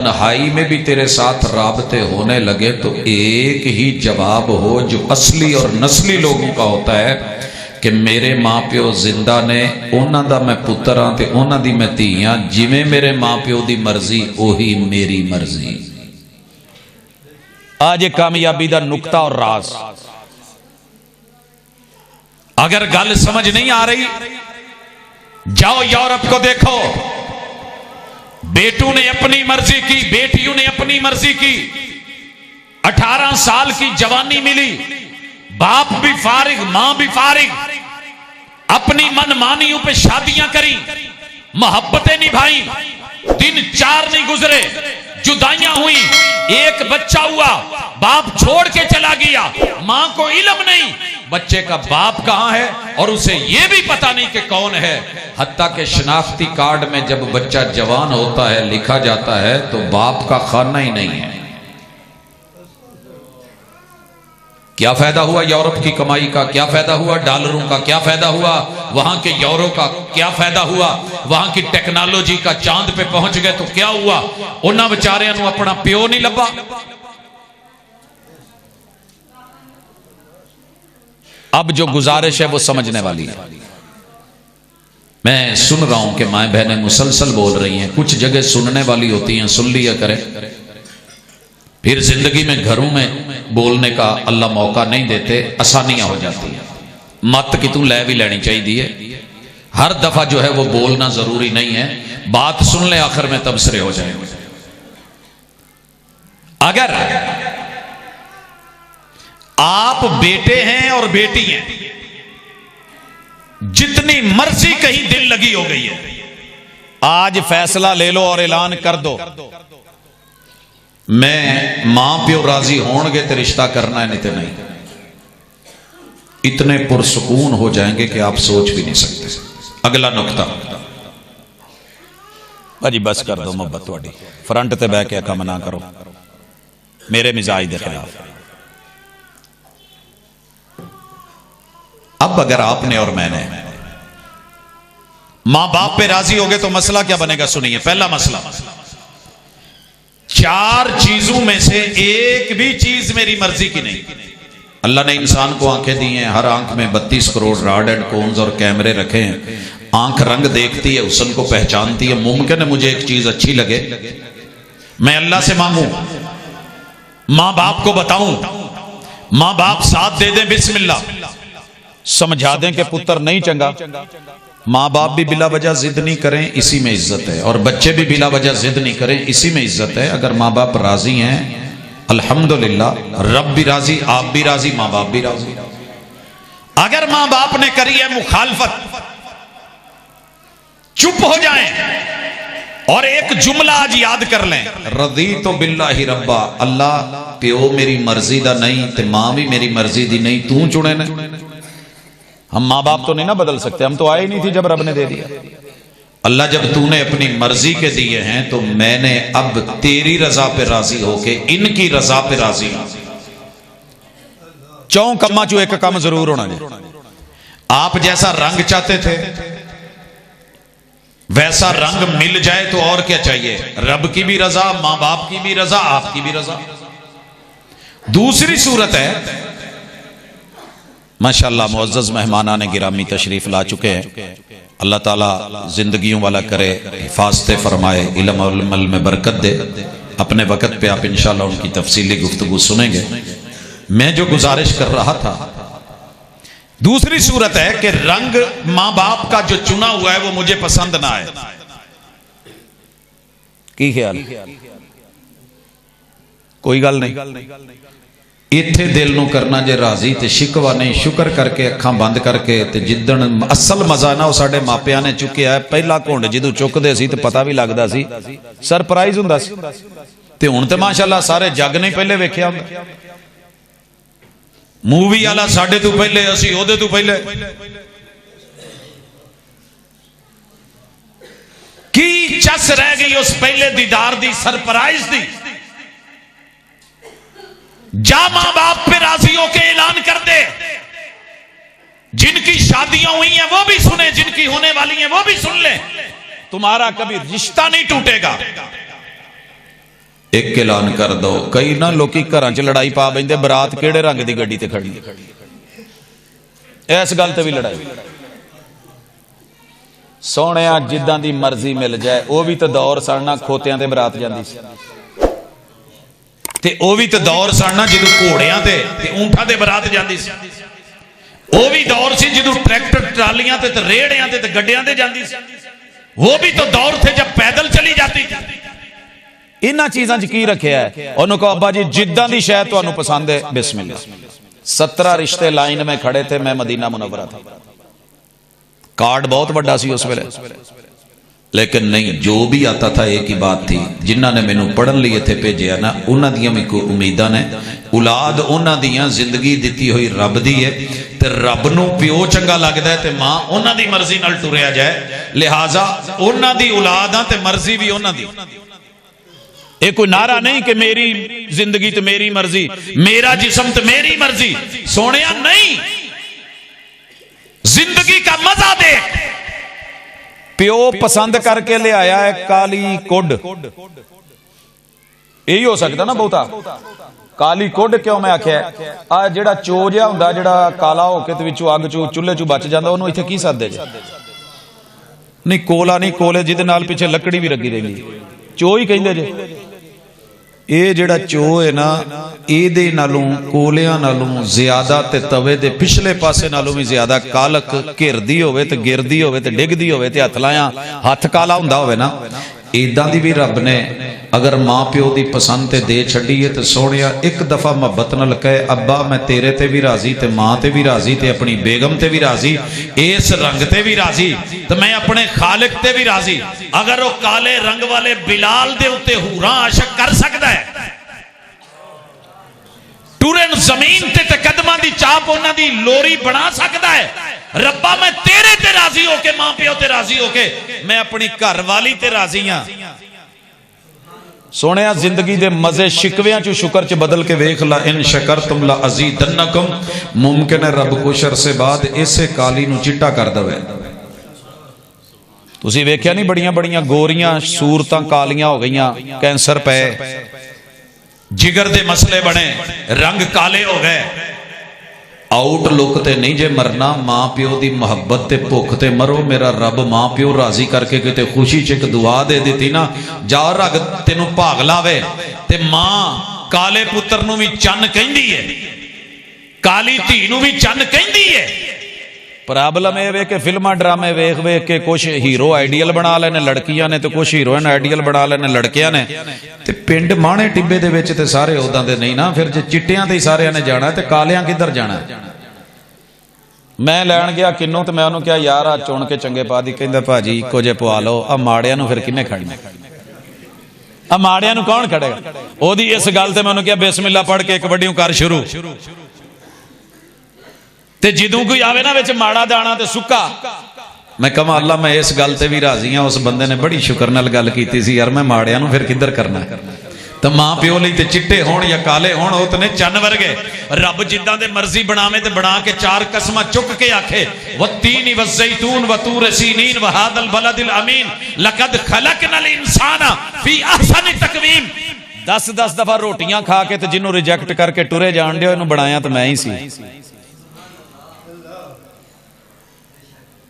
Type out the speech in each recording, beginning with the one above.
तन्हाई में भी तेरे साथ राबते होने लगे तो एक ही जवाब हो जो असली और नस्ली लोगों का होता है कि मेरे माँ प्यो जिंदा ने, उन्हां दा मैं पुत्र हाँ ते उन्हां दी मैं धी हाँ, जिवें मेरे माँ प्यो दी मर्जी ओही मेरी मर्जी। आज एक कामयाबी दा नुक्ता और राज, अगर गल समझ नहीं आ रही जाओ यूरोप को देखो, बेटों ने अपनी मर्जी की, बेटियों ने अपनी मर्जी की, 18 साल की जवानी मिली, बाप भी फारिग मां भी फारिग, अपनी मनमानियों पे शादियां करी, मोहब्बतें निभाई, दिन 4 नहीं गुजरे, जुदाइयां हुई, एक बच्चा हुआ, बाप छोड़ के चला गया, मां को इल्म नहीं बच्चे का बाप कहां है और उसे यह भी पता नहीं कि कौन है। हत्ता के शनाख्ती कार्ड में जब बच्चा जवान होता है लिखा जाता है तो बाप का खाना ही नहीं है। क्या फायदा हुआ यूरोप की कमाई का, क्या फायदा हुआ डॉलरों का, क्या फायदा हुआ वहां के यूरो का, क्या फायदा हुआ वहां की टेक्नोलॉजी का, चांद पे पहुंच गए तो क्या हुआ, उन्होंने बेचारियों को अपना प्यो नहीं लभा। अब जो गुजारिश है वो समझने वाली है। मैं सुन रहा हूं कि माए बहनें मुसलसल बोल रही हैं, कुछ जगह सुनने वाली होती हैं, सुन लिया करें, फिर जिंदगी में घरों में बोलने का अल्लाह मौका नहीं देते, आसानियां हो जाती है। मत कि तू लै भी लेनी चाहिए, हर दफा जो है वो बोलना जरूरी नहीं है, बात सुन ले आखिर में तबसरे हो जाएंगे। अगर आप बेटे हैं और बेटी हैं, जितनी मर्जी कहीं दिल लगी हो गई है, आज फैसला ले लो और ऐलान कर दो मैं मां प्यो राजी होंगे तो रिश्ता करना है, नहीं तो नहीं। इतने पुरसकून हो जाएंगे कि आप सोच भी नहीं सकते। अगला नुक्ता भाजी बस कर दो, मोहब्बत थोड़ी फ्रंट ते बह के काम ना करो मेरे मिजाज के खिलाफ। अब अगर आपने और मैंने मां बाप पे राजी हो गए तो मसला क्या बनेगा सुनिए। पहला मसला, 4 चीजों में से एक भी चीज मेरी मर्जी की नहीं। अल्लाह ने इंसान को आंखें दी हैं, हर आंख में 32 करोड़ रॉड एंड कोन्स और कैमरे रखे हैं, आंख रंग देखती है, हुस्न को पहचानती है। मुमकिन है मुझे एक चीज अच्छी लगे, मैं अल्लाह से मांगू, मां बाप को बताऊं, मां बाप साथ दे दें, बिस्मिल्लाह समझा दें कि पुत्र नहीं चंगा, मां बाप भी बिला वजह जिद नहीं करें, इसी में इज्जत है, और बच्चे भी बिला वजह जिद नहीं करें, इसी में इज्जत है। अगर मां बाप राजी हैं अल्हम्दुलिल्लाह, रब भी राजी, आप भी राजी, मां बाप भी राजी। अगर मां बाप ने करी है मुखालफत, चुप हो जाएं और एक जुमला आज याद कर लें, रदी तो बिल्लाहि रब्बा, अल्लाह प्यो मेरी मर्जी दा नहीं ते मां भी मेरी मर्जी दी नहीं, तू चुने ने। हम माँ बाप तो नहीं ना बदल सकते, हम तो आए ही नहीं थी जब रब ने दे दिया। अल्लाह जब तूने अपनी मर्जी के दिए हैं तो मैंने अब तेरी रजा पे राजी होके इनकी रजा पे राजी हूं। 4 कम्मा चो एक कम जरूर होना चाहिए। आप जैसा रंग चाहते थे वैसा रंग मिल जाए तो और क्या चाहिए। रब की भी रजा, मां बाप की भी रजा, आपकी भी रजा। दूसरी सूरत है, माशाअल्लाह मुअज़्ज़ज़ मेहमानाने गिरामी तशरीफ ला चुके हैं, अल्लाह ताला जिंदगियों वाला करे, हिफाजत फरमाए, इल्म और अमल में बरकत दे। अपने वक़्त पे आप इंशाअल्लाह उनकी तफसीली गुफ्तगू सुनेंगे। मैं जो गुजारिश कर रहा था, दूसरी सूरत है कि रंग मां बाप का जो चुना हुआ है वो मुझे पसंद ना आए, की ख्याल कोई गल नहीं, इत्थे दिल नूं करना जे राजी ते शिकवा नहीं, शुक्र करके अखां बंद करके ते जिद्दन असल मजा ना वो साडे मापियां ने चुकिया है। पहला घुंड जदों चुकदे सी ते पता भी लगदा सी, सरप्राइज हुंदा सी, ते हुण ते माशाअल्लाह सारे जग ने पहले वेखिया हुंदा। मूवी वाला साडे तों पहले, असीं ओहदे तों पहले। की चस रह गई उस पहले दीदार दी, सरप्राइज दी। जा मां बाप पे राजी होके ऐलान कर दे, जिनकी शादियां हुई हैं वो भी सुने, जिनकी होने वाली हैं वो भी सुन ले, तुम्हारा कभी रिश्ता नहीं टूटेगा। एक ऐलान कर दो। कई ना लोग घर च लड़ाई पा बैठे, बरात किहड़े रंग की गड्डी ते खड़ी, इस गल ते भी लड़ाई। सोहणे जिद्दां दी मर्जी मिल जाए, वह भी तो दौर सड़ना खोतियां ते बरात जांदी सी, ते वह भी तो दौर सड़ना जदों घोड़ियां ते ऊंठां ते बरात जांदी सी। वह भी दौर सी जदों ट्रैक्टर ट्रालियां ते रेहड़ियां ते गड्डियां ते जांदी सी। वो भी तो दौर थे जब पैदल चली जाती थी। इन्हां चीज़ां च की रखिया है? उन्होंने कहा अब्बा जी जिद्दां दी शै तुहानूं पसंद है, बिस्मिल्लाह। 17 रिश्ते लाइन में खड़े थे, मैं मदीना मुनव्वरा था। कार्ड बहुत बड़ा सी उस वेले, लेकिन नहीं, जो भी आता था एक ही बात थी। जिन्हों ने मैनू पढ़न लिए इत्थे भेजिया ना, उन्हां दियां भी कोई उम्मीदां ने। औलाद उन्हां दियां जिंदगी दिती हुई रब दी है, ते रब नूं प्यो चंगा लगदा है ते मां उन्हां दी मर्जी नाल टुरिया जाए। लिहाजा उन्हां दी औलाद आ ते मर्जी भी उन्हां दी। ये कोई नारा नहीं कि मेरी जिंदगी तो मेरी मर्जी, मेरा जिस्म तो मेरी मर्जी। सोनिया नहीं, जिंदगी का मजा देख। प्यो पसंद करके ले आया है काली कुड, यही हो सकता ना बहुता। काली कुड क्यों मैं आख्या? आ जेड़ा चो जिहा हुंदा, जेड़ा काला होके ते विचों अग चो चुल्हे चो बच जांदा, ओनू इत्थे की सददे जे? नहीं कोला नहीं, कोले जिहदे नाल पिछे लकड़ी भी लगी रहिंदी, चो ही कहिंदे जे। ये जेड़ा चो है ना, इहदे नालों कोलियां नालों ज्यादा ते तवे दे पिछले पासे नालों भी ज्यादा कालक घिरदी होवे ते गिरदी होवे ते डिगदी होवे ते हथ लाया हथ काला हुंदा होवे ना, इदां दी भी रब ने अगर मां प्यो की पसंद ते दे छड़ी है तो सोहणिया एक दफा मुहब्बत नाल कहे अब्बा मैं तेरे ते भी राजी, ते मां ते भी राजी, ते अपनी बेगम ते भी राजी, इस रंग ते भी राजी, तो मैं अपने खालिक ते भी राजी। अगर वो काले रंग वाले बिलाल दे उत्ते हूरां आशक कर सकता है, टुरन जमीन ते कदमां दी चाप उन्हां दी लोरी बना सकता है, रब्बा मैं तेरे ते राजी होके, मां प्यो ते राजी होके, मैं अपनी घर वाली ते राजी हां। सोने जिंदगी दे मजे शिकवियां चो शुक्र च बदल के वेख ला, इन शकरतुम ला अज़ीदन्नकुम। मुमकिन है रब कुछ अरसे बाद इसे काली नू चिट्टा कर दवे। तुसी वेख्या नहीं, बड़ियां बड़ियां गोरियां सूरतां कालियां हो गईयां, कैंसर पे, जिगर दे मसले बने, रंग काले हो गए। आउटलुक ते नहीं जे मरना, मां प्यो की मुहब्बत ते भुख ते मरो। मेरा रब मां प्यो राजी करके किते खुशी च एक दुआ दे दी ना, जा रग तेनू भाग लावे। ते मां काले पुत्र नू भी चन्न कहंदी है, काली धी नू भी चन्न कहंदी है। प्रॉब्लम यह वे कि फिल्मां ड्रामे वेख वेख के कुछ हीरो आइडियल बना लेने लड़कियां ने, तो कुछ हीरोइन आइडियल बना लेने लड़कियां ने। ते पिंड माणे टिब्बे दे विच ते सारे उदां दे नहीं ना, फिर जे चिट्टियां ते सारियां ने जाना ते कालियां किधर जाना? मैं लैन गया किन्नू, तो मैं उन्होंने कहा यार आ चुन के चंगे पा दी। कहंदा भाजी इक्को जे पवा लो, आ माड़ियां नूं फिर किन्ने खड़ना? आ माड़ियां नूं कौन खड़ेगा? ओदी इस गल ते मैं उन्होंने कहा बिस्मिल्लाह पढ़ के एक वड्डियों कर शुरू। ते जिदों कोई आवे ना विच माड़ा दाना ते सुक्का, मैं कहा अल्लाह मैं इस गल ते भी राजी हाँ। उस बंदे ने बड़ी शुक्र नाल गल कीती सी, यार मैं माड़ियां नूं फिर किधर करना? तो मां प्यो लई ते चिट्टे होण या काले होण, वो तो ने चन्न वर्गे। रब जिद्दां दे मर्जी बनावे ते बना के चार कसमां चुक के आखे वत्तीन वज़ैतून वतूर सीनीन वहादल बलदिल अमीन लक़द खलक़नल इंसाना फी अहसनि तक़वीम। 10-10 दफा रोटियां खा के ते जिन्हों रिजेक्ट करके टुरे जाण दिओ, इहनूं बनाया तो मैं ही सी।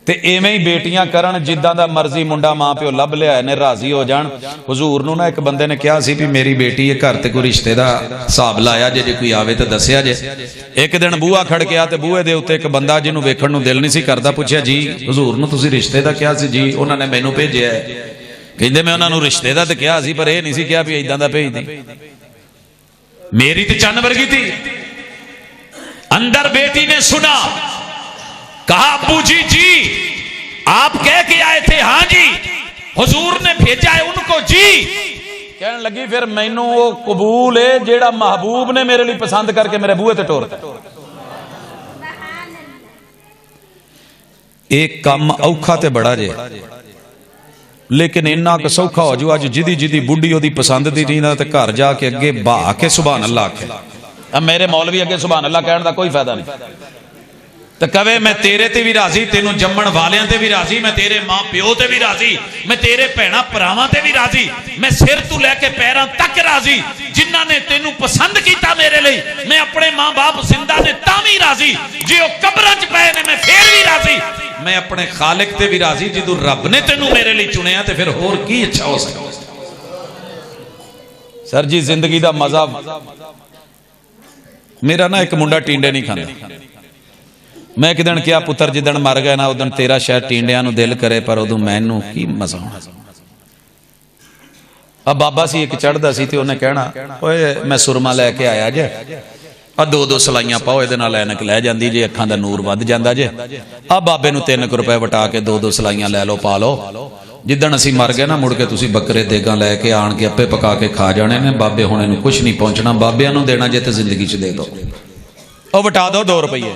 ते इवें ही बेटियां करन जिद्दां दा मर्जी मुंडा मां प्यो लभ लिया ने राजी हो जान। हुजूर नूं ना एक बंदे ने कहा सी भी मेरी बेटी है, घर ते कोई रिश्ते दा हिसाब लाया जे, जे कोई आवे तो दसिया जे। एक दिन बूहा खड़किया ते बूहे दे उत्ते एक बंदा जिन्हों वेखण नूं दिल नहीं सी करदा पुछया जी हुजूर नूं तुसीं रिश्ते दा कहा सी? जी उन्हां ने मैनूं भेजिया है। कहंदे मैं उन्हां नूं रिश्ते दा ते कहा सी, पर यह नहीं सी कहा भी इदां दा भेज दी। मेरी ते चन्न वर्गी थी। अंदर बेटी ने सुना, कहा अब्बू जी जी आप कह के आए थे? हाँ जी। हुजूर ने भेजा है उनको जी। कहने लगी फिर मैनू वो कबूल है जेड़ा महबूब ने मेरे लिए पसंद करके मेरे बूहे ते टोरता। एक काम औखा ते बड़ा जे, लेकिन इन्ना क सौखा हो जो अज जिदी जिदी बुढ़ी ओदी पसंद दी नहीं ना, ते घर जाके अगे बहा के सुभान अल्लाह आखे। अब मेरे मौलवी अगे सुभान अल्लाह कहने का कोई फायदा नहीं। तो कवे मैं तेरे ते भी राजी, तेनों जम्मण वालियां ते भी राजी, मैं तेरे मां प्यो ते भी राजी, मैं तेरे भैणा भरावां ते भी राजी, मैं सिर तू लैके पैरां तक राजी। जिन्हां ने तेनों पसंद किया मेरे लिए, मैं अपने मां बाप जिंदा ने तां भी राजी, जे ओह कब्रां च पए ने मैं फिर भी राजी। मैं अपने खालिक ते भी राजी, जदों रब ने तेनों मेरे लिए चुनिया तो फिर होर की अच्छा हो सकता। सर जी जिंदगी का मजा, मेरा ना एक मुंडा टींडे नहीं खाता। मैं एक दिन क्या पुत्र जिदन मर गया ना उदन तेरा शायद टींडिया दिल करे, पर उदों मैनू की मजा होना। अब बाबा सी एक चढ़दा सी ते उन्हें कहना ओए मैं सुरमा लैके आया जे, आ 2-2 सलाइयां पाओ, इहदे नाल ऐनक लै जांदी जे, अखां दा नूर वध जांदा जे। आ बाबे नूं 3 रुपए वटा के 2-2 सलाइयां लै लो, पा लो। जिदन असीं मर गए ना मुड़ के तुसीं बकरे देगां लैके आण के आपे पका के खा जाने ने, बाबे हुणे नूं कुछ नहीं पहुंचना, बाबियां नूं देना जे ते जिंदगी च दे दो, ओ वटा दो 2 रुपये।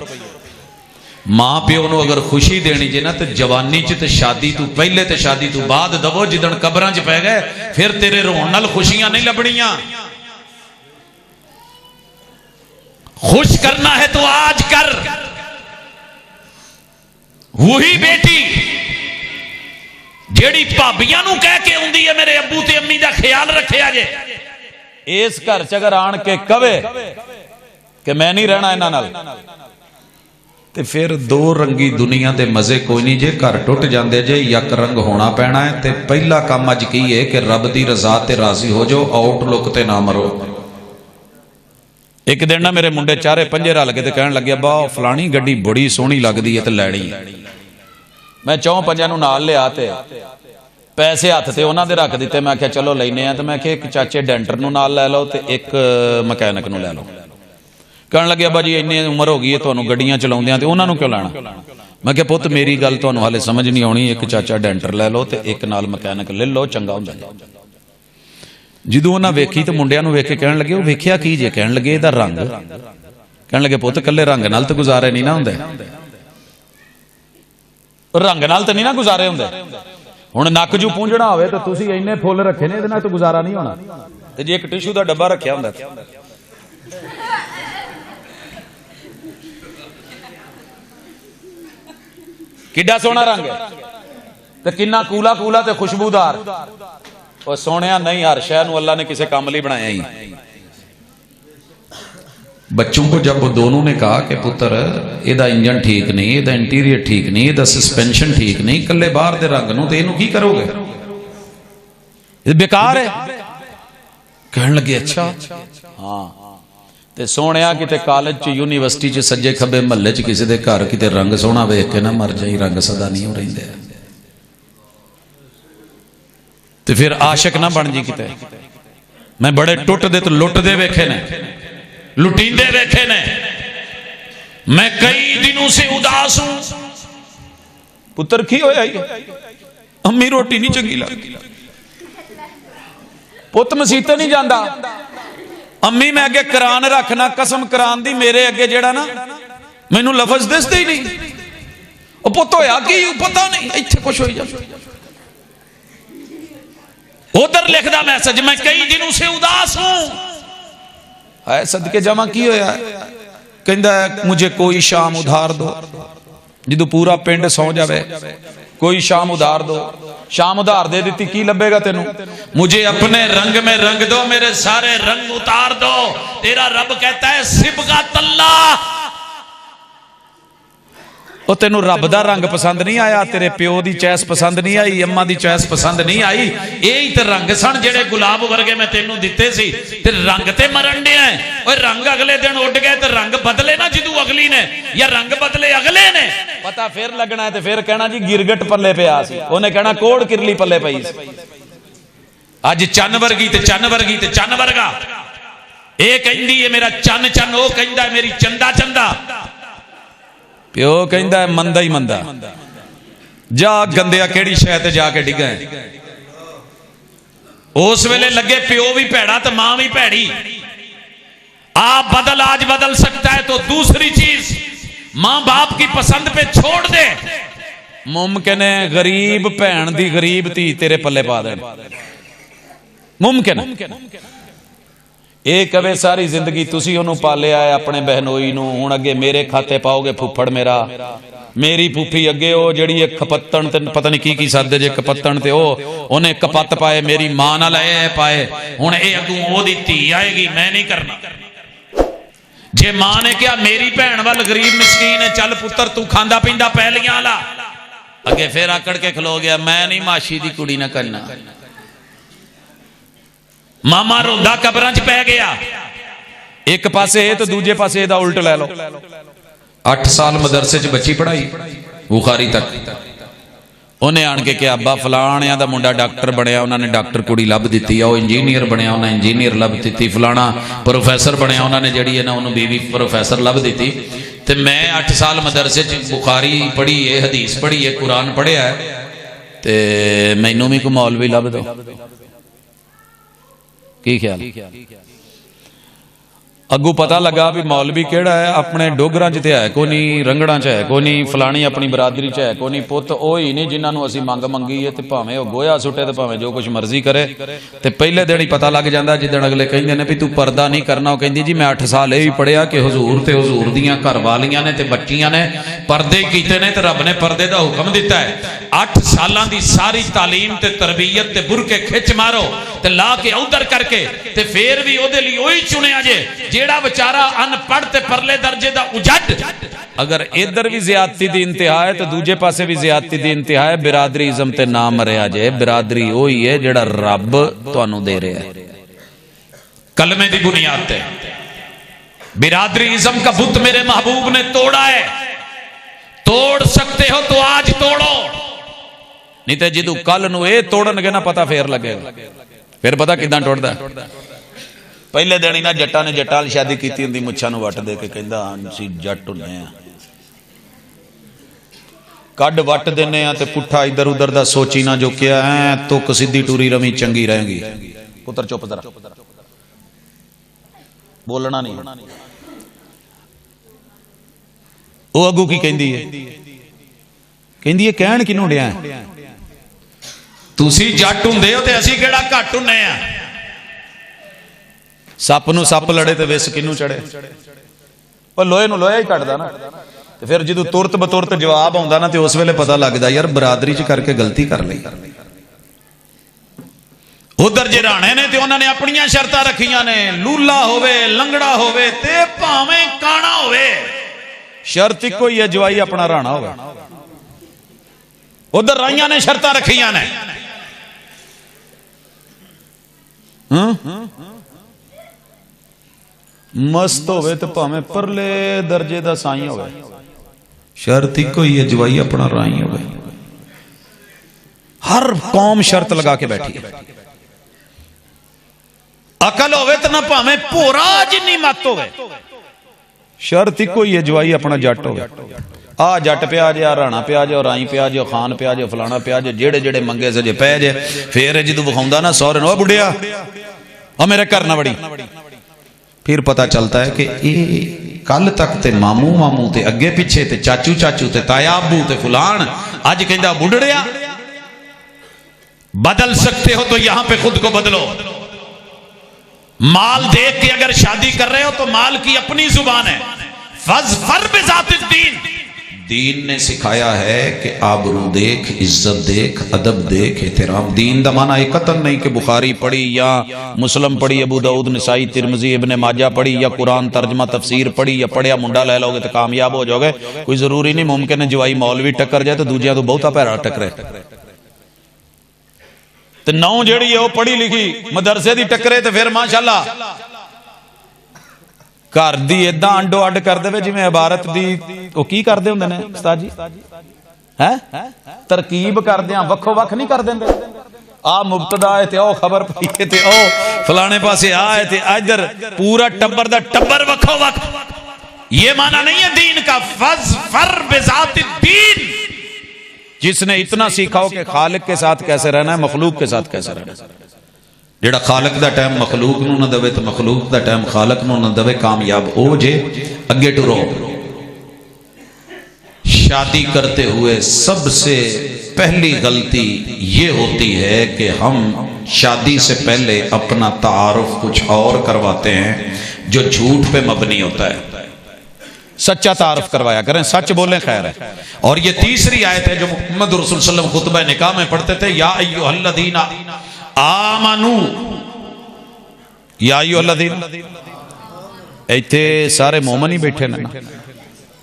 मां प्यो नूं अगर खुशी देनी जे ना तो जवानी च ते शादी तू पहले ते शादी तू बाद दवो। जिदन कब्रां च पै गए फिर तेरे रोण नाल खुशियां नहीं लभणियां। खुश करना है तो आज कर। वही बेटी जेड़ी भाबियां नूं कह के आउंदी है मेरे अब्बू ते अम्मी दा ख्याल रखिया जे, इस घर च अगर आण के कवे कि मैं नहीं रहना इन्हां नाल, ते फिर 2 रंगी दुनिया के मजे कोई नहीं जे। घर टुट जाते जे, यक रंग होना पैना है। ते पहला काम अज की है कि रब की रजा ते राजी हो जाओ, आउटलुक ते ना मरो। एक दिन ना मेरे मुंडे 4-5 रल के कहन लगे बाह फलानी गड्डी बड़ी सोहनी लगती है तो लैनी। मैं 4-5 नूं नाल लिया ते पैसे हथ से उन्होंने दे रख दिते। मैं आख्या चलो लेने। तो मैं एक चाचे डेंटर नूं नाल लै लो तो एक मकैनिक नूं लै लो। कहन लगे अब्बा जी इन्नी उम्र हो गई है तुहानूं गड्डियां चलाउंदियां ते उन्हां नूं क्यों लाना। मैं क्या पुत्त मेरी गल तुहानूं हाले समझ नहीं आउणी, एक चाचा डेंटर लै लो तो एक नाल मकैनिक ले लो, चंगा हुंदा। जदों उन्हां वेखी तो मुंडियां नूं वेख के कहन लगे वो वेखिया की जे। कहन लगे इहदा रंग। कहन लगे पुत्त कल्ले रंग नाल तो गुजारे नहीं ना हुंदे, रंग नाल तो नहीं ना गुजारे हुंदे। हुण नक जू पूंझना होवे तो तुसीं इन्ने फुੱਲ रखे ने, इहदे नाल तो गुजारा नहीं होना। ते जे एक टिशू दा डब्बा रखिया हुंदा किड्डा सोहना रंग है ते किन्ना कूला कूला ते खुशबूदार। और सोहणिया नहीं, हर शय नूं अल्लाह ने किसी काम लई बनाया ही। बच्चों को जब वो दोनों ने कहा कि पुत्र इहदा इंजन ठीक नहीं, इहदा इंटीरियर ठीक नहीं, इहदा सस्पेंशन ठीक नहीं, कल्ले बाहर दे रंग नूं ते इहनूं की करोगे, ये बेकार है। कहण लगे अच्छा हाँ। ते सोहणिया किते कॉलेज च यूनीवर्सिटी च सज्जे खब्बे महल्ले च किसी दे घर किते रंग सोहना वेख के ना मर जाई, रंग सदा नहीं हो रहिंदे। ते फिर आशिक ना बन जी किते। मैं बड़े टुटदे ते लुटदे वेखे ने, लुटींदे वेखे ने। मैं कई दिनों से उदास हूं। पुत्र की होया, अम्मी रोटी नहीं चंगी लगती, पुत मसीते नहीं जाता, अम्मी मैं अगे कुरान रखना, कसम कुरान दी मेरे अगे जेड़ा ना मैनू लफज दसदे ही नहीं। ओ पुत होया की पता नहीं, इत्थे कुछ हो जाए। उधर लिखदा मैसेज मैं कई दिनों से उदास हूं। है सदके जावा की होया, कहंदा मुझे कोई शाम उधार दो। जदों पूरा पिंड सौ जावे कोई शाम उधार दो, शाम उधार दे दी की लभेगा तेनू। मुझे अपने रंग में रंग दो, मेरे सारे रंग उतार दो। तेरा रब कहता है सिबगा तल्ला, ओ तेनू रब दा रंग पसंद नहीं आया, तेरे प्यो दी चैस पसंद नहीं आई, अम्मा दी चैस पसंद नहीं आई। यही ते रंग सन जेड़े गुलाब वर्गे मैं तेनू दिते सी, ते रंग ते मरन दे हैं। ओए रंग अगले दिन उड़ गए ते रंग बदले ना जदू अगली ने, या रंग बदले अगले ने, पता फिर लगना है। ते फिर कहना जी गिरगट पल्ले पिया सी, उन्हें कहना कोड़ किरली पल्ले पई सी। अज चन्न वर्गी ते चन्न वर्गी ते चन्न वर्गा। ये कहंदी है मेरा चन्न चन्न, ओ कहंदा है मेरी चंदा चंदा। प्यो कहंदा है मंदा ही मंदा, जा गंदिया केड़ी शय ते जाके डिगा है। उस वेले लगे प्यो भी भैड़ा तो मां भी भैड़ी। आप बदल आज बदल सकता है तो दूसरी चीज मां बाप की पसंद पे छोड़ दे। मुमकिन है गरीब भैन दी गरीब धी तेरे पल्ले पा दे, मुमकिन। ਇਹ ਕਵੇ ਸਾਰੀ ਜ਼ਿੰਦਗੀ ਤੁਸੀਂ ਉਹਨੂੰ ਪਾਲਿਆ ਹੈ ਆਪਣੇ ਬਹਿਨੋਈ ਨੂੰ, ਹੁਣ ਅੱਗੇ ਮੇਰੇ ਖਾਤੇ ਪਾਓਗੇ ਫੁੱਫੜ ਮੇਰਾ। ਮੇਰੀ ਫੁੱਫੀ ਅੱਗੇ ਉਹ ਜਿਹੜੀ ਇੱਕ ਕਪੱਤਣ ਤੇ ਪਤਾ ਨਹੀਂ ਕੀ ਸੱਦੇ ਜੇ ਕਪੱਤਣ ਤੇ ਉਹਨੇ ਕਪੱਤ ਪਾਏ, ਮੇਰੀ ਮਾਂ ਨਾਲ ਇਹ ਪਾਏ। ਹੁਣ ਇਹ ਅੱਗੋਂ ਉਹਦੀ ਧੀ ਆਏਗੀ, ਮੈਂ ਨਹੀਂ ਕਰਨਾ। ਜੇ ਮਾਂ ਨੇ ਕਿਹਾ ਮੇਰੀ ਭੈਣ ਵੱਲ ਗਰੀਬ ਮਿਸਕੀਨ ਹੈ, ਚੱਲ ਪੁੱਤਰ ਤੂੰ ਖਾਂਦਾ ਪੀਂਦਾ ਪੈਲੀਆਂ ਵਾਲਾ, ਅੱਗੇ ਫੇਰ ਆਕੜ ਕੇ ਖਲੋ ਗਿਆ, ਮੈਂ ਨਹੀਂ ਮਾਸ਼ੀ ਦੀ ਕੁੜੀ ਨਾ ਕਰਨਾ। ਮਾਮਾ ਰੋਂਦਾ ਕਬਰਾਂ 'ਚ ਪੈ ਗਿਆ। ਇੱਕ ਪਾਸੇ ਇਹ ਤੇ ਦੂਜੇ ਪਾਸੇ ਇਹਦਾ ਉਲਟ ਲੈ ਲਓ। 8 ਸਾਲ ਮਦਰਸੇ 'ਚ ਬੱਚੀ ਪੜਾਈ ਬੁਖਾਰੀ ਤੱਕ। ਉਹਨੇ ਆਣ ਕੇ ਕਿਹਾ ਅੱਬਾ ਫਲਾਣਿਆਂ ਦਾ ਮੁੰਡਾ ਡਾਕਟਰ ਬਣਿਆ, ਉਹਨਾਂ ਨੇ ਡਾਕਟਰ ਕੁੜੀ ਲੱਭ ਦਿੱਤੀ ਆ, ਉਹ ਇੰਜੀਨੀਅਰ ਬਣਿਆ, ਉਹਨਾਂ ਇੰਜੀਨੀਅਰ ਲੱਭ ਦਿੱਤੀ। ਫਲਾਣਾ ਪ੍ਰੋਫੈਸਰ ਬਣਿਆ, ਉਹਨਾਂ ਨੇ ਜਿਹੜੀ ਹੈ ਨਾ ਉਹਨੂੰ ਬੀਵੀ ਪ੍ਰੋਫੈਸਰ ਲੱਭ ਦਿੱਤੀ। ਤੇ ਮੈਂ 8 ਸਾਲ ਮਦਰਸੇ 'ਚ ਬੁਖਾਰੀ ਪੜ੍ਹੀ ਹੈ, ਹਦੀਸ ਪੜ੍ਹੀ ਹੈ, ਕੁਰਾਨ ਪੜ੍ਹਿਆ, ਤੇ ਮੈਨੂੰ ਵੀ ਕੋਈ ਮੌਲਵੀ ਲੱਭ ਦੋ। ਕੀ ਖਿਆਲ? ਅੱਗੂ ਪਤਾ ਲੱਗਾ ਵੀ ਮੌਲਵੀ ਕਿਹੜਾ ਹੈ, ਆਪਣੇ ਡੋਗਰਾਂ 'ਚ ਤੇ ਹੈ ਕੋਈ ਨਹੀਂ, ਰੰਗੜਾਂ 'ਚ ਹੈ ਕੋਈ ਨਹੀਂ, ਫਲਾਣੀ ਆਪਣੀ ਬਰਾਦਰੀ 'ਚ ਹੈ ਕੋਈ ਨਹੀਂ। ਪੁੱਤ ਉਹ ਹੀ ਨਹੀਂ ਜਿਨ੍ਹਾਂ ਨੂੰ ਅਸੀਂ ਮੰਗ ਮੰਗੀਏ, ਤੇ ਭਾਵੇਂ ਉਹ ਗੋਇਆ ਸੁੱਟੇ ਤੇ ਭਾਵੇਂ ਜੋ ਕੁਝ ਮਰਜ਼ੀ ਕਰੇ। ਤੇ ਪਹਿਲੇ ਦਿਨ ਹੀ ਪਤਾ ਲੱਗ ਜਾਂਦਾ, ਜਿੱਦਣ ਅਗਲੇ ਕਹਿੰਦੇ ਨੇ ਵੀ ਤੂੰ ਪਰਦਾ ਨਹੀਂ ਕਰਨਾ, ਉਹ ਕਹਿੰਦੀ ਜੀ ਮੈਂ 8 ਸਾਲ ਇਹ ਵੀ ਪੜ੍ਹਿਆ ਕਿ ਹਜ਼ੂਰ ਤੇ ਹਜ਼ੂਰ ਦੀਆਂ ਘਰ ਵਾਲੀਆਂ ਨੇ ਤੇ ਬੱਚੀਆਂ ਨੇ ਪਰਦੇ ਕੀਤੇ ਨੇ, ਤੇ ਰੱਬ ਨੇ ਪਰਦੇ ਦਾ ਹੁਕਮ ਦਿੱਤਾ ਹੈ। 8 ਸਾਲਾਂ ਦੀ ਸਾਰੀ ਤਾਲੀਮ ਤੇ ਤਰਬੀਅਤ ਤੇ ਬੁਰਕੇ ਖਿੱਚ ਮਾਰੋ ਤੇ ਲਾ ਕੇ ਉਧਰ ਕਰਕੇ, ਤੇ ਫੇਰ ਵੀ ਉਹਦੇ ਲਈ ਉਹੀ ਚੁਣਿਆ ਜੇ ਜਿਹੜਾ ਵਿਚਾਰਾ ਅਨਪੜ੍ਹ ਤੇ ਪਰਲੇ ਦਰਜੇ ਦਾ ਉਜੱਡ। ਅਗਰ ਇਧਰ ਵੀ ਜ਼ਿਆਦਤੀ ਦੀ ਇੰਤਹਾ ਹੈ ਤੇ ਦੂਜੇ ਪਾਸੇ ਵੀ ਜ਼ਿਆਦਤੀ ਦੀ ਇੰਤਹਾ ਹੈ। ਬਿਰਾਦਰੀਜ਼ਮ ਤੇ ਨਾ ਮਰਿਆ ਜੇ। ਬਿਰਾਦਰੀ ਉਹੀ ਹੈ ਜਿਹੜਾ ਰੱਬ ਤੁਹਾਨੂੰ ਦੇ ਰਿਹਾ ਹੈ कलमे की बुनियाद पे। बिरादरीज़म का बुत मेरे महबूब ने तोड़ा है, तोड़ सकते हो तो आज तोड़ो, नहीं तो जिदू कल नूं ये तोड़नगे ना पता फेर लगेगा। फिर पता किदां टुटदा। पहले दिन ही ना जट्टां ने जट्टां वाली शादी कीती हुंदी, मुच्छां नूं वट दे के कहंदा असीं जट हुंदे आ, कड वट देने आ ते पुट्ठा इधर उधर दा सोची ना जो किया ऐ तुक सीधी टूरी रवी चंगी रहेगी। पुत्र चुप जरा, बोलना नहीं। वो अगू की कहंदी है, कहंदी है कहण किनूं डिया तुसी जट हुंदे हो ते असीं किहड़ा घट हुंने आ। सप नूं सप लड़े ते विस किनूं चढ़े। पर लोहे नूं लोहा ही कटदा ना। ते फिर जदों तुरत बतुरत जवाब आउंदा ना ते उस वेले पता लगदा यार बरादरी च करके गलती कर लई। उधर जे राणे ने ते उन्होंने अपनियां शर्तां रखियां ने, लूला होवे लंगड़ा होवे ते भावें काना होवे, शर्त इक्को ही है जवाई अपना राणा होवे। उधर राइयां ने शर्तां रखियां ने, मस्त होवे ते भावें परले दर्जे दा साईं होवे, शर्त इक्को ही है जवाई अपना राई होवे। हर कौम शर्त लगा के बैठी है। अकल होवे तो ना भावें भोरा जिन्नी मत होवे, शर्त इको ही है जवाई अपना जट होवे। आ जट पिया जे, आ राणा पिया जे, और राई पिया जे, खान पिया जे, फलाना पिया जे, जेड़े जेड़े मंगे से जे पै जे। फिर जदों विखाउंदा ना सौहरे नूं, ओ बुढ़िया आ मेरे घर ना बड़ी, फिर पता चलता है कि ये कल तक ते मामू मामू ते अगे पिछे ते चाचू चाचू ते ताया अबू ते फलान, अज कहंदा बुढ़ड़िया। बदल सकते हो तो यहां पे खुद को बदलो। माल देख के अगर शादी कर रहे हो तो माल की अपनी जुबान है। फज़फर बिज़ातिद्दीन, दीन ने सिखाया है कि आबरू देख, इज्जत देख, अदब देख, एहतराम। दीन दा माना एक कतन नहीं कि बुखारी पढ़ी या मुस्लिम पढ़ी, अबू दाऊद निसाई तिरमिज़ी इब्ने माजा पढ़ी या कुरान तर्जमा तफसीर पढ़ी या पढ़िया मुंडा ले लोगे तो कामयाब हो जाओगे। कोई जरूरी नहीं, मुमकिन है जवाई मौलवी टक्कर जाए तो दूजिया तो बहुता पैरा टकरे। ते नौ जिहड़ी है वो पढ़ी लिखी मदरसे दी टकरे ते फिर माशाअल्लाह घर दी इदां अंडो अड कर देवे जिवें इबारत दी वो की करदे हुंदे ने उस्ताद जी, है तरकीब करदे वक्खो वक्ख नहीं कर देंदे। आ मुबतदा है ते ओ खबर पई है ते ओ फलाने पासे आ है ते इधर पूरा टब्बर दा टब्बर वक्खो वक्ख। ये माना नहीं है दीन का। फज़फर बिज़ातिद्दीन, जिसने इतना सीखा हो कि खालिक के साथ कैसे रहना है, मखलूक के साथ कैसे रहना है। जेड़ा खालिक दा टाइम मखलूक नूं ना देवे तो मखलूक दा टाइम खालिक नूं ना देवे, कामयाब हो जे। अगे टुरो। शादी करते हुए सबसे पहली गलती ये होती है कि हम शादी से पहले अपना तारुफ कुछ और करवाते हैं जो झूठ पे मबनी होता है। सच्चा तारुफ करवाया करें, सच बोलें खैर है। और ये तीसरी आयत है जो मोहम्मद रसूल सल्लल्लाहु अलैहि वसल्लम खुतबा निकाह में पढ़ते थे, या अय्युहल्लज़ीना आमनू, या अय्युहल्लज़ीना, इत्थे सारे मोमन ही बैठे ने ना,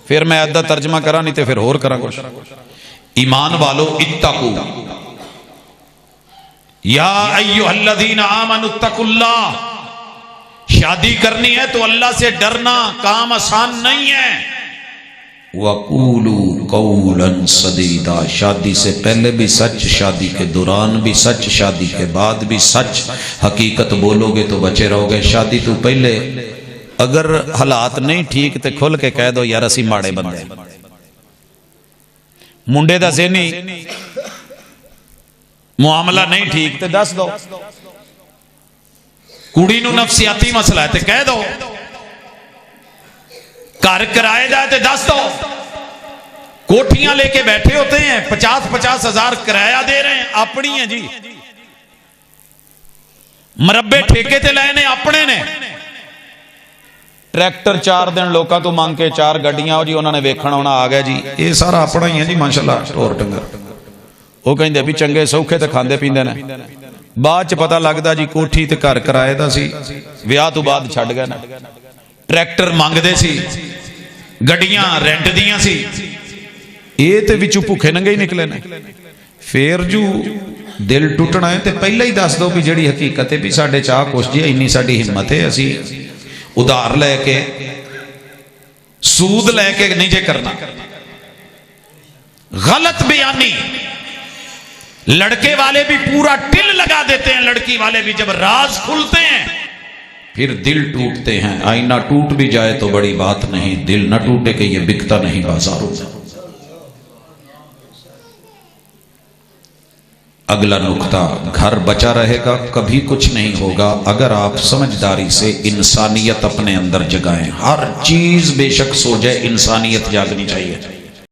फिर मैं अद्धा तर्जमा करा नहीं तो फिर होर करा कुछ। ईमान वालो इत्तकू, या अय्युहल्लज़ीना आमनू इत्तकुल्लाह। शादी करनी है तो अल्लाह से डरना काम आसान नहीं है। वक़ूलू कौलन सदीदा, शादी से पहले भी सच, शादी के दौरान भी सच, शादी के बाद भी सच। हकीकत बोलोगे तो बचे रहोगे। शादी तो पहले अगर हालात नहीं ठीक तो खुल के कह दो यार असी माड़े बंदे। मुंडे दा ज़हनी मुआमला नहीं ठीक तो दस दो। कुड़ी नू नफसियाती मसला है तो कह दो। घर किराए दा ते दस दो। कोठियां लेके बैठे होते हैं, 50-50 हजार किराया दे रहे हैं, अपनी है जी। मरब्बे ठेके ते लेने अपने ने। ट्रैक्टर 4 दिन लोगों तो मंग के 4 गड्डियां जी उन्होंने वेखण आना आ गया जी, ये सारा अपना ही है जी माशाल्लाह। ढोर डंगर वो कहते भी चंगे सौखे तो खांदे पींदे ने, बाद च पता लगता जी कोठी ते घर किराए दा सी, विआह तो बाद छड्ड गए ना। ट्रैक्टर मंगदे सी, गड्डियां रेंट दियां सी, ये तो विचों भुखे नंगे ही निकले ने। फिर जू दिल टुटना है तो पहले ही दस दो भी जड़ी हकीकत है भी साडे चाह कुछ जी, इन्नी साडी हिम्मत है, असी उधार लैके सूद लैके नहीं जे करना। गलत बयानी, लड़के वाले भी पूरा टिल लगा देते हैं, लड़की वाले भी जब राज खुलते हैं फिर दिल टूटते हैं। आईना टूट भी जाए तो बड़ी बात नहीं, दिल न टूटे कि ये बिकता नहीं बाजारों में। अगला नुक्ता, घर बचा रहेगा, कभी कुछ नहीं होगा अगर आप समझदारी से इंसानियत अपने अंदर जगाएं। हर चीज बेशक सो जाए, इंसानियत जागनी चाहिए।